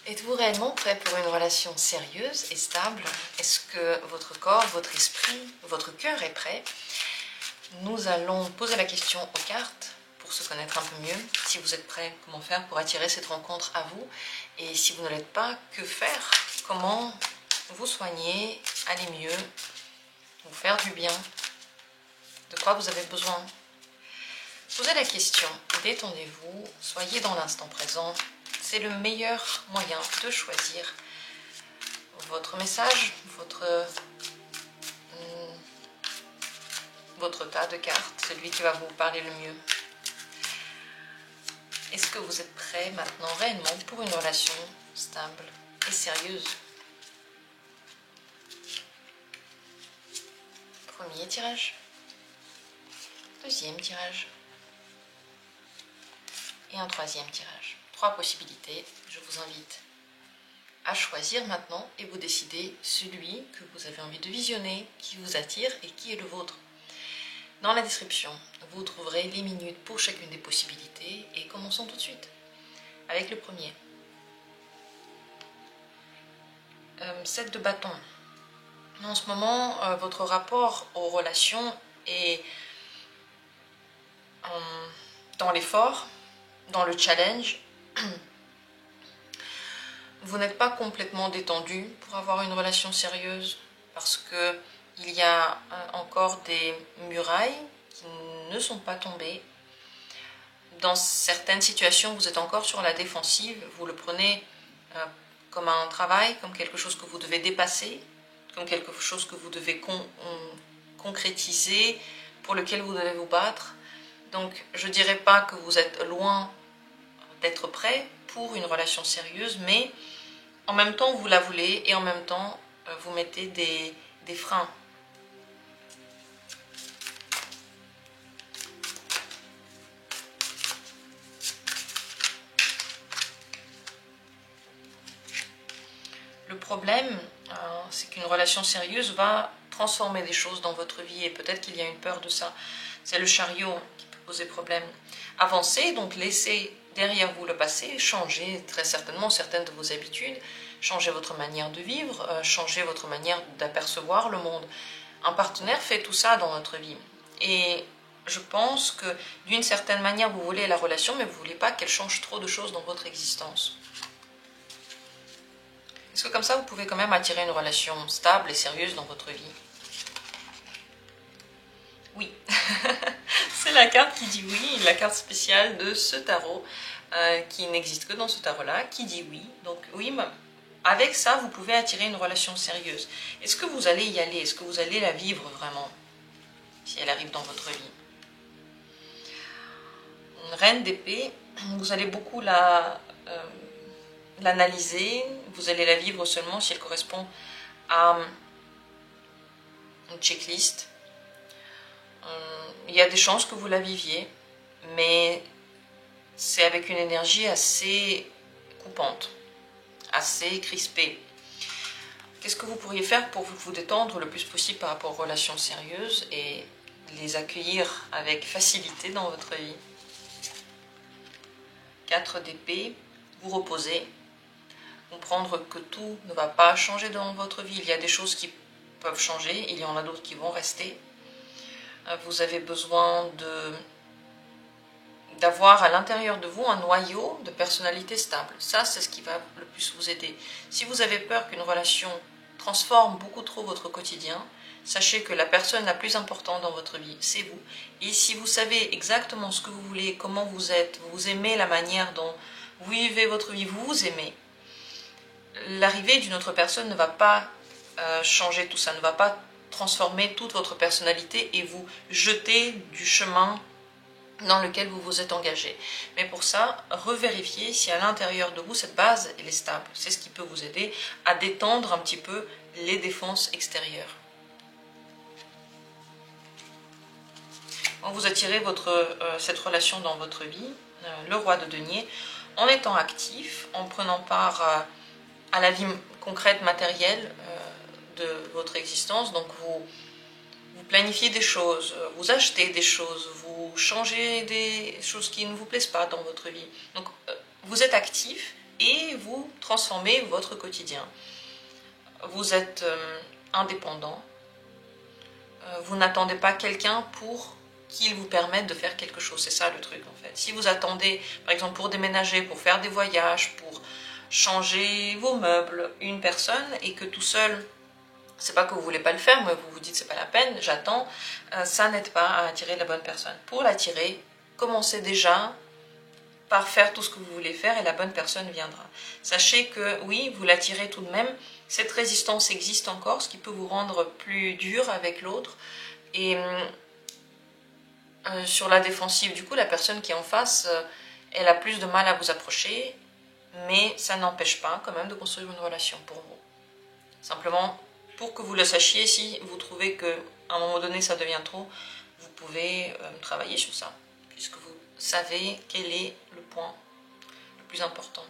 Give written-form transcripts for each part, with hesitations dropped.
Êtes-vous réellement prêt pour une relation sérieuse et stable? Est-ce que votre corps, votre esprit, votre cœur est prêt? Nous allons poser la question aux cartes pour se connaître un peu mieux. Si vous êtes prêt, comment faire pour attirer cette rencontre à vous? Et si vous ne l'êtes pas, que faire? Comment vous soigner, aller mieux, vous faire du bien? De quoi vous avez besoin? Posez la question, détendez-vous, soyez dans l'instant présent. C'est le meilleur moyen de choisir votre message, votre tas de cartes, celui qui va vous parler le mieux. Est-ce que vous êtes prêt maintenant réellement pour une relation stable et sérieuse? Premier tirage, deuxième tirage et un troisième tirage. 3 possibilités, je vous invite à choisir maintenant et vous décidez celui que vous avez envie de visionner, qui vous attire et qui est le vôtre. Dans la description, vous trouverez les minutes pour chacune des possibilités et commençons tout de suite avec le premier. 7 de bâton. En ce moment, votre rapport aux relations est dans l'effort, dans le challenge. Vous n'êtes pas complètement détendu pour avoir une relation sérieuse parce que il y a encore des murailles qui ne sont pas tombées. Dans certaines situations, vous êtes encore sur la défensive. Vous le prenez comme un travail, comme quelque chose que vous devez dépasser, comme quelque chose que vous devez concrétiser, pour lequel vous devez vous battre. Donc, je ne dirais pas que vous êtes loin d'être prêt pour une relation sérieuse, mais en même temps, vous la voulez et en même temps, vous mettez des freins. Le problème, c'est qu'une relation sérieuse va transformer des choses dans votre vie et peut-être qu'il y a une peur de ça. C'est le chariot qui peut poser problème. Avancez, donc laissez derrière vous le passé, changez très certainement certaines de vos habitudes, changez votre manière de vivre, changez votre manière d'apercevoir le monde. Un partenaire fait tout ça dans notre vie. Et je pense que d'une certaine manière, vous voulez la relation, mais vous ne voulez pas qu'elle change trop de choses dans votre existence. Est-ce que comme ça, vous pouvez quand même attirer une relation stable et sérieuse dans votre vie? Oui. C'est la carte qui dit oui, la carte spéciale de ce tarot, qui n'existe que dans ce tarot-là, qui dit oui. Donc oui, avec ça, vous pouvez attirer une relation sérieuse. Est-ce que vous allez y aller? Est-ce que vous allez la vivre vraiment, si elle arrive dans votre vie? Une reine d'épée, vous allez beaucoup l'analyser, vous allez la vivre seulement si elle correspond à une checklist. Il y a des chances que vous la viviez, mais c'est avec une énergie assez coupante, assez crispée. Qu'est-ce que vous pourriez faire pour vous détendre le plus possible par rapport aux relations sérieuses et les accueillir avec facilité dans votre vie? 4 d'épée, vous reposez, comprendre que tout ne va pas changer dans votre vie. Il y a des choses qui peuvent changer, il y en a d'autres qui vont rester. Vous avez besoin d'avoir à l'intérieur de vous un noyau de personnalité stable. Ça, c'est ce qui va le plus vous aider. Si vous avez peur qu'une relation transforme beaucoup trop votre quotidien, sachez que la personne la plus importante dans votre vie, c'est vous. Et si vous savez exactement ce que vous voulez, comment vous êtes, vous aimez la manière dont vous vivez votre vie, vous vous aimez, l'arrivée d'une autre personne ne va pas changer tout ça, ne va pas transformer toute votre personnalité et vous jeter du chemin dans lequel vous vous êtes engagé. Mais pour ça, revérifiez si à l'intérieur de vous, cette base elle est stable. C'est ce qui peut vous aider à détendre un petit peu les défenses extérieures. Quand vous attirez cette relation dans votre vie, le roi de denier, en étant actif, en prenant part à la vie concrète, matérielle de votre existence, donc vous planifiez des choses, vous achetez des choses, vous changez des choses qui ne vous plaisent pas dans votre vie. Donc vous êtes actif, et vous transformez votre quotidien. Vous êtes indépendant, vous n'attendez pas quelqu'un pour qu'il vous permette de faire quelque chose, c'est ça le truc en fait. Si vous attendez, par exemple pour déménager, pour faire des voyages, pour changer vos meubles, une personne, et que tout seul, c'est pas que vous voulez pas le faire, mais vous vous dites c'est pas la peine, j'attends, ça n'aide pas à attirer la bonne personne. Pour l'attirer, commencez déjà par faire tout ce que vous voulez faire et la bonne personne viendra. Sachez que oui, vous l'attirez tout de même, cette résistance existe encore, ce qui peut vous rendre plus dur avec l'autre, et sur la défensive, du coup, la personne qui est en face, elle a plus de mal à vous approcher, mais ça n'empêche pas quand même de construire une relation pour vous. Simplement, pour que vous le sachiez, si vous trouvez qu'à un moment donné ça devient trop, vous pouvez travailler sur ça, puisque vous savez quel est le point le plus important.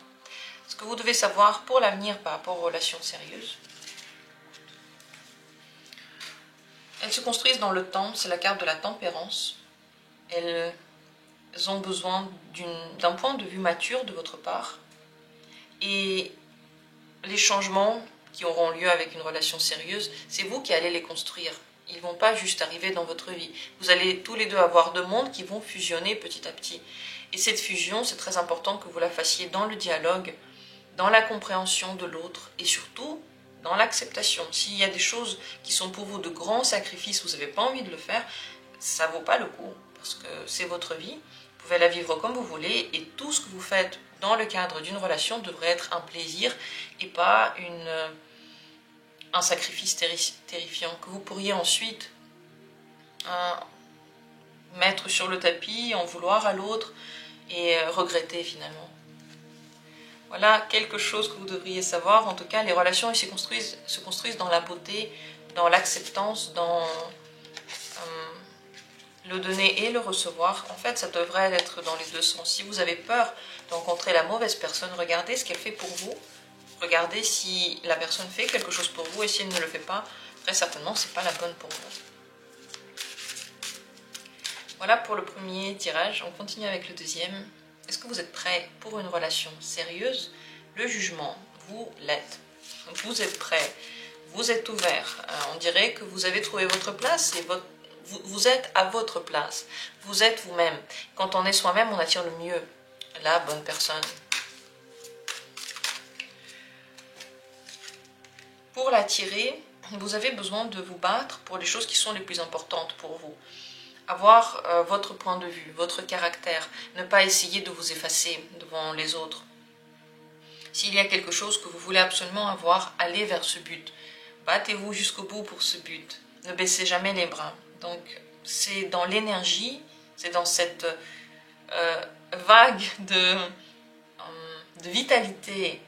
Ce que vous devez savoir pour l'avenir par rapport aux relations sérieuses, elles se construisent dans le temps, c'est la carte de la tempérance. Elles ont besoin d'un point de vue mature de votre part, et les changements qui auront lieu avec une relation sérieuse, c'est vous qui allez les construire. Ils ne vont pas juste arriver dans votre vie. Vous allez tous les deux avoir deux mondes qui vont fusionner petit à petit. Et cette fusion, c'est très important que vous la fassiez dans le dialogue, dans la compréhension de l'autre et surtout dans l'acceptation. S'il y a des choses qui sont pour vous de grands sacrifices, vous n'avez pas envie de le faire, ça ne vaut pas le coup parce que c'est votre vie. Vous pouvez la vivre comme vous voulez et tout ce que vous faites dans le cadre d'une relation devrait être un plaisir et pas un sacrifice terrifiant que vous pourriez ensuite mettre sur le tapis, en vouloir à l'autre et regretter finalement. Voilà quelque chose que vous devriez savoir. En tout cas, les relations se construisent dans la beauté, dans l'acceptance, dans le donner et le recevoir. En fait, ça devrait être dans les deux sens. Si vous avez peur de rencontrer la mauvaise personne, regardez ce qu'elle fait pour vous. Regardez si la personne fait quelque chose pour vous et si elle ne le fait pas, très certainement, ce n'est pas la bonne pour vous. Voilà pour le premier tirage. On continue avec le deuxième. Est-ce que vous êtes prêt pour une relation sérieuse? Le jugement, vous l'êtes. Vous êtes prêt, vous êtes ouvert. On dirait que vous avez trouvé votre place et vous êtes à votre place. Vous êtes vous-même. Quand on est soi-même, on attire le mieux, la bonne personne. Pour l'attirer, vous avez besoin de vous battre pour les choses qui sont les plus importantes pour vous. Avoir votre point de vue, votre caractère, ne pas essayer de vous effacer devant les autres. S'il y a quelque chose que vous voulez absolument avoir, allez vers ce but. Battez-vous jusqu'au bout pour ce but. Ne baissez jamais les bras. Donc, c'est dans l'énergie, c'est dans cette vague de vitalité,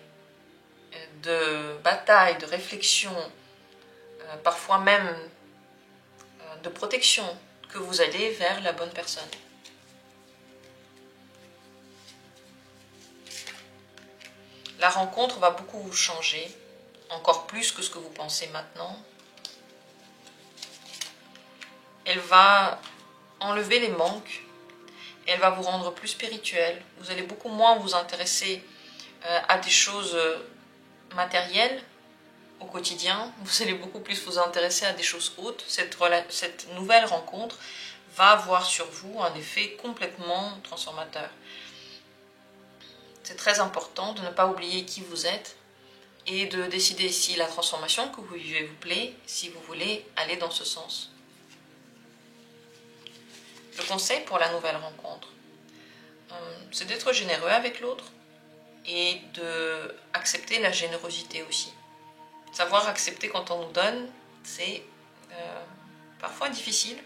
de bataille, de réflexion, parfois même de protection, que vous allez vers la bonne personne. La rencontre va beaucoup vous changer, encore plus que ce que vous pensez maintenant. Elle va enlever les manques, elle va vous rendre plus spirituel. Vous allez beaucoup moins vous intéresser à des choses matérielles au quotidien. Vous allez beaucoup plus vous intéresser à des choses hautes. Cette nouvelle rencontre va avoir sur vous un effet complètement transformateur. C'est très important de ne pas oublier qui vous êtes et de décider si la transformation que vous vivez vous plaît, si vous voulez aller dans ce sens. Le conseil pour la nouvelle rencontre, c'est d'être généreux avec l'autre et d'accepter la générosité aussi. Savoir accepter quand on nous donne, c'est parfois difficile.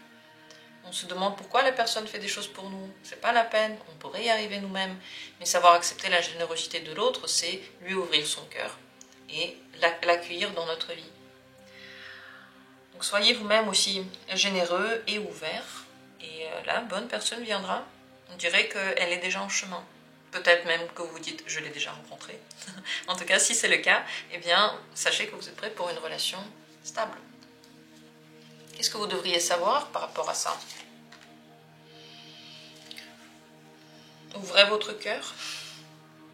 On se demande pourquoi la personne fait des choses pour nous. C'est pas la peine, on pourrait y arriver nous-mêmes. Mais savoir accepter la générosité de l'autre, c'est lui ouvrir son cœur et l'accueillir dans notre vie. Donc soyez vous-même aussi généreux et ouvert. Et la bonne personne viendra. On dirait qu'elle est déjà en chemin. Peut-être même que vous vous dites, je l'ai déjà rencontrée. En tout cas, si c'est le cas, eh bien, sachez que vous êtes prêt pour une relation stable. Qu'est-ce que vous devriez savoir par rapport à ça? Ouvrez votre cœur.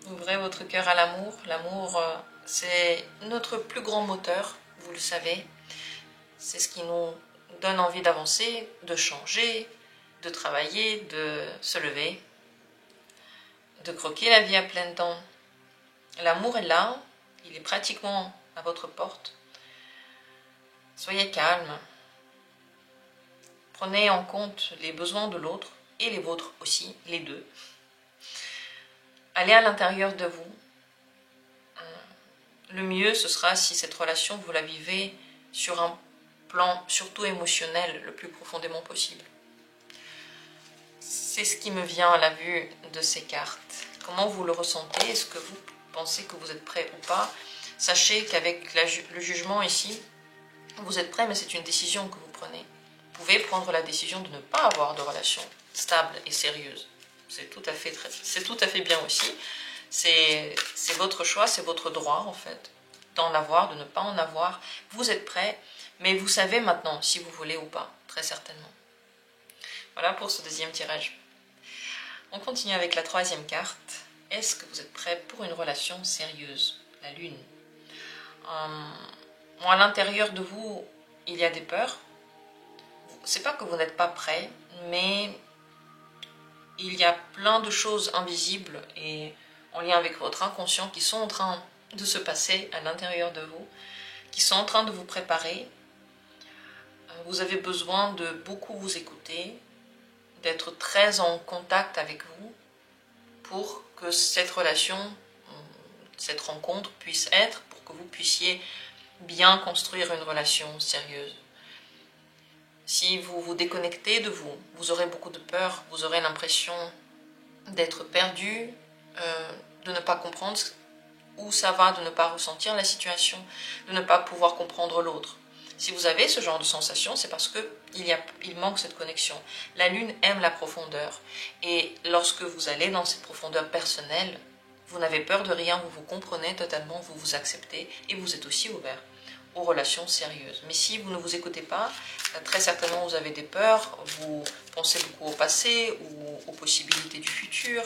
Ouvrez votre cœur à l'amour. L'amour, c'est notre plus grand moteur, vous le savez. C'est ce qui nous donne envie d'avancer, de changer, de travailler, de se lever, de croquer la vie à pleines dents. L'amour est là, il est pratiquement à votre porte. Soyez calme. Prenez en compte les besoins de l'autre et les vôtres aussi, les deux. Allez à l'intérieur de vous. Le mieux, ce sera si cette relation, vous la vivez sur un plan surtout émotionnel le plus profondément possible. C'est ce qui me vient à la vue de ces cartes. Comment vous le ressentez? Est-ce que vous pensez que vous êtes prêt ou pas? Sachez qu'avec le jugement ici, vous êtes prêt, mais c'est une décision que vous prenez. Vous pouvez prendre la décision de ne pas avoir de relation stable et sérieuse. C'est tout à fait bien aussi. C'est votre choix, c'est votre droit en fait, d'en avoir, de ne pas en avoir. Vous êtes prêt, mais vous savez maintenant si vous voulez ou pas, très certainement. Voilà pour ce deuxième tirage. On continue avec la troisième carte. Est-ce que vous êtes prêt pour une relation sérieuse? La lune. À l'intérieur de vous, il y a des peurs. C'est pas que vous n'êtes pas prêt, mais il y a plein de choses invisibles et en lien avec votre inconscient qui sont en train de se passer à l'intérieur de vous, qui sont en train de vous préparer. Vous avez besoin de beaucoup vous écouter, d'être très en contact avec vous pour que cette relation, cette rencontre puisse être, pour que vous puissiez bien construire une relation sérieuse. Si vous vous déconnectez de vous, vous aurez beaucoup de peur, vous aurez l'impression d'être perdu, de ne pas comprendre où ça va, de ne pas ressentir la situation, de ne pas pouvoir comprendre l'autre. Si vous avez ce genre de sensation, c'est parce qu'il manque cette connexion. La lune aime la profondeur. Et lorsque vous allez dans cette profondeur personnelle, vous n'avez peur de rien, vous vous comprenez totalement, vous vous acceptez et vous êtes aussi ouvert aux relations sérieuses. Mais si vous ne vous écoutez pas, très certainement vous avez des peurs, vous pensez beaucoup au passé ou aux possibilités du futur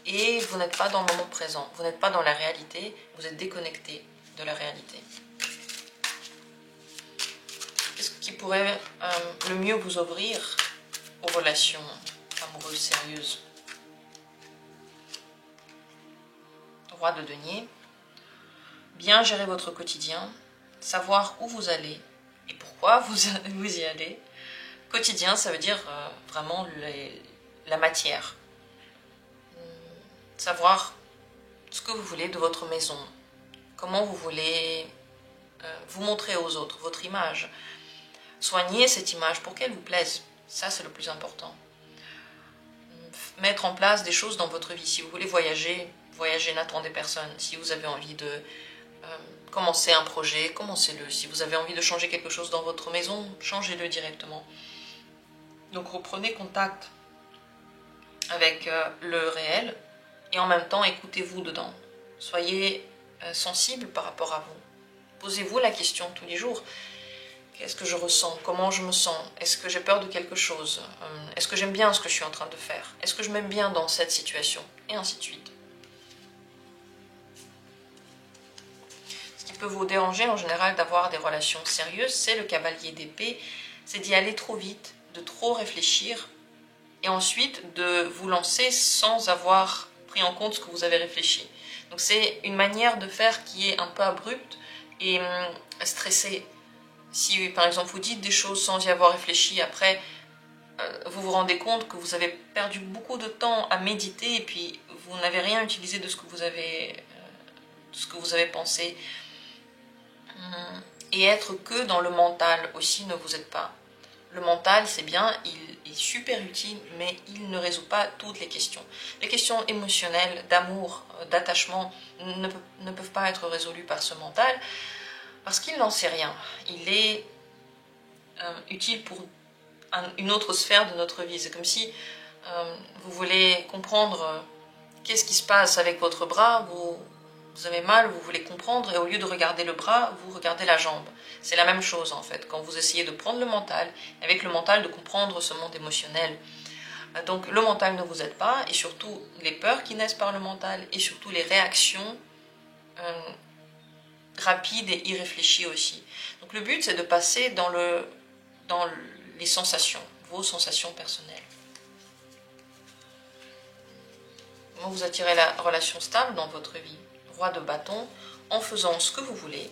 et vous n'êtes pas dans le moment présent, vous n'êtes pas dans la réalité, vous êtes déconnecté de la réalité. Qu'est-ce qui pourrait le mieux vous ouvrir aux relations amoureuses sérieuses? Roi de denier. Bien gérer votre quotidien, savoir où vous allez et pourquoi vous y allez. Quotidien, ça veut dire vraiment la matière. Savoir ce que vous voulez de votre maison, comment vous voulez vous montrer aux autres, votre image. Soigner cette image pour qu'elle vous plaise, ça c'est le plus important. Mettre en place des choses dans votre vie. Si vous voulez voyager, n'attendez personne. Si vous avez envie de commencer un projet, commencez-le. Si vous avez envie de changer quelque chose dans votre maison, changez-le directement. Donc reprenez contact avec le réel et en même temps écoutez-vous dedans. Soyez sensible par rapport à vous. Posez-vous la question tous les jours. Qu'est-ce que je ressens? Comment je me sens? Est-ce que j'ai peur de quelque chose? Est-ce que j'aime bien ce que je suis en train de faire? Est-ce que je m'aime bien dans cette situation? Et ainsi de suite. Ce qui peut vous déranger en général d'avoir des relations sérieuses, c'est le cavalier d'épée. C'est d'y aller trop vite, de trop réfléchir et ensuite de vous lancer sans avoir pris en compte ce que vous avez réfléchi. Donc c'est une manière de faire qui est un peu abrupte et stressée. Si par exemple vous dites des choses sans y avoir réfléchi, après vous vous rendez compte que vous avez perdu beaucoup de temps à méditer et puis vous n'avez rien utilisé de ce que vous avez pensé. Et être que dans le mental aussi ne vous aide pas. Le mental, c'est bien, il est super utile, mais il ne résout pas toutes les questions. Les questions émotionnelles, d'amour, d'attachement ne peuvent pas être résolues par ce mental parce qu'il n'en sait rien. Il est utile pour une autre sphère de notre vie. C'est comme si vous voulez comprendre qu'est-ce qui se passe avec votre bras, vous avez mal, vous voulez comprendre, et au lieu de regarder le bras, vous regardez la jambe. C'est la même chose en fait, quand vous essayez de prendre le mental, avec le mental de comprendre ce monde émotionnel. Donc le mental ne vous aide pas, et surtout les peurs qui naissent par le mental, et surtout les réactions rapides et irréfléchies aussi. Donc le but c'est de passer dans les sensations, vos sensations personnelles. Comment vous attirez la relation stable dans votre vie? Roi de bâton, en faisant ce que vous voulez,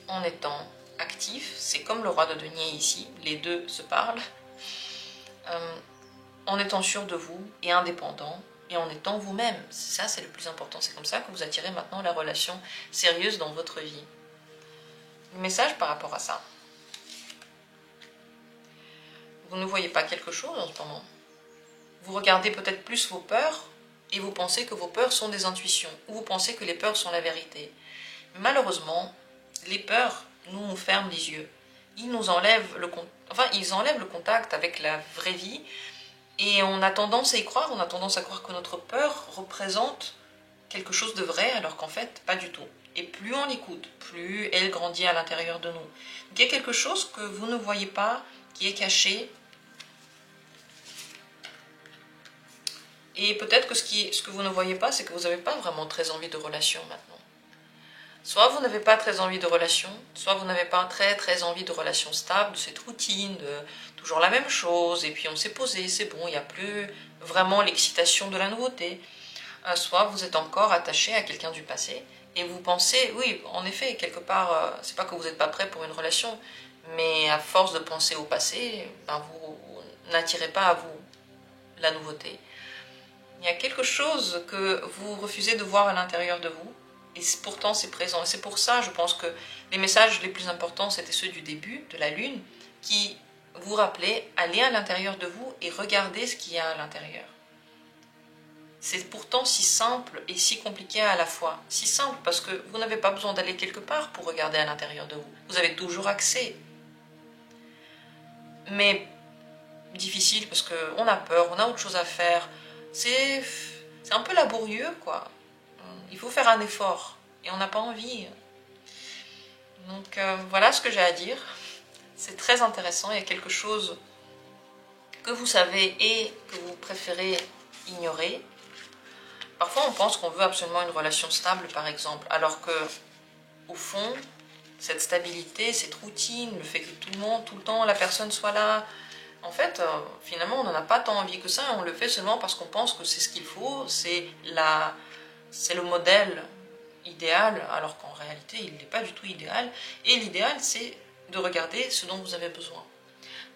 en étant actif, c'est comme le roi de denier ici, les deux se parlent, en étant sûr de vous et indépendant, et en étant vous-même. Ça, c'est le plus important. C'est comme ça que vous attirez maintenant la relation sérieuse dans votre vie. Le message par rapport à ça. Vous ne voyez pas quelque chose en ce moment. Vous regardez peut-être plus vos peurs, et vous pensez que vos peurs sont des intuitions, ou vous pensez que les peurs sont la vérité. Malheureusement, les peurs nous ferment les yeux. Ils enlèvent le contact avec la vraie vie, et on a tendance à y croire, on a tendance à croire que notre peur représente quelque chose de vrai, alors qu'en fait, pas du tout. Et plus on l'écoute, plus elle grandit à l'intérieur de nous. Donc, il y a quelque chose que vous ne voyez pas, qui est caché. Et peut-être que ce que vous ne voyez pas, c'est que vous n'avez pas vraiment très envie de relation maintenant. Soit vous n'avez pas très envie de relation, soit vous n'avez pas très envie de relation stable, de cette routine, de toujours la même chose, et puis on s'est posé, c'est bon, il n'y a plus vraiment l'excitation de la nouveauté. Soit vous êtes encore attaché à quelqu'un du passé, et vous pensez, oui, en effet, quelque part, c'est pas que vous n'êtes pas prêt pour une relation, mais à force de penser au passé, ben vous n'attirez pas à vous la nouveauté. Il y a quelque chose que vous refusez de voir à l'intérieur de vous, et pourtant c'est présent. Et c'est pour ça, je pense que les messages les plus importants, c'était ceux du début, de la lune, qui vous rappelaient, allez à l'intérieur de vous et regardez ce qu'il y a à l'intérieur. C'est pourtant si simple et si compliqué à la fois. Si simple parce que vous n'avez pas besoin d'aller quelque part pour regarder à l'intérieur de vous. Vous avez toujours accès. Mais difficile parce qu'on a peur, on a autre chose à faire. C'est un peu laborieux, quoi. Il faut faire un effort et on n'a pas envie. Donc voilà ce que j'ai à dire. C'est très intéressant, il y a quelque chose que vous savez et que vous préférez ignorer. Parfois on pense qu'on veut absolument une relation stable par exemple, alors que au fond, cette stabilité, cette routine, le fait que tout le temps la personne soit là, en fait, finalement on n'en a pas tant envie que ça, on le fait seulement parce qu'on pense que c'est ce qu'il faut, c'est le modèle idéal, alors qu'en réalité il n'est pas du tout idéal, et l'idéal c'est de regarder ce dont vous avez besoin.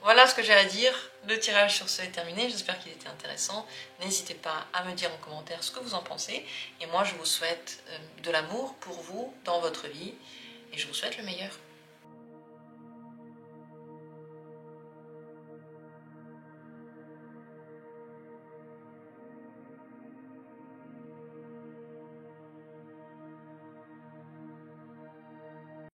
Voilà ce que j'ai à dire, le tirage sur ce est terminé, j'espère qu'il était intéressant, n'hésitez pas à me dire en commentaire ce que vous en pensez, et moi je vous souhaite de l'amour pour vous dans votre vie, et je vous souhaite le meilleur.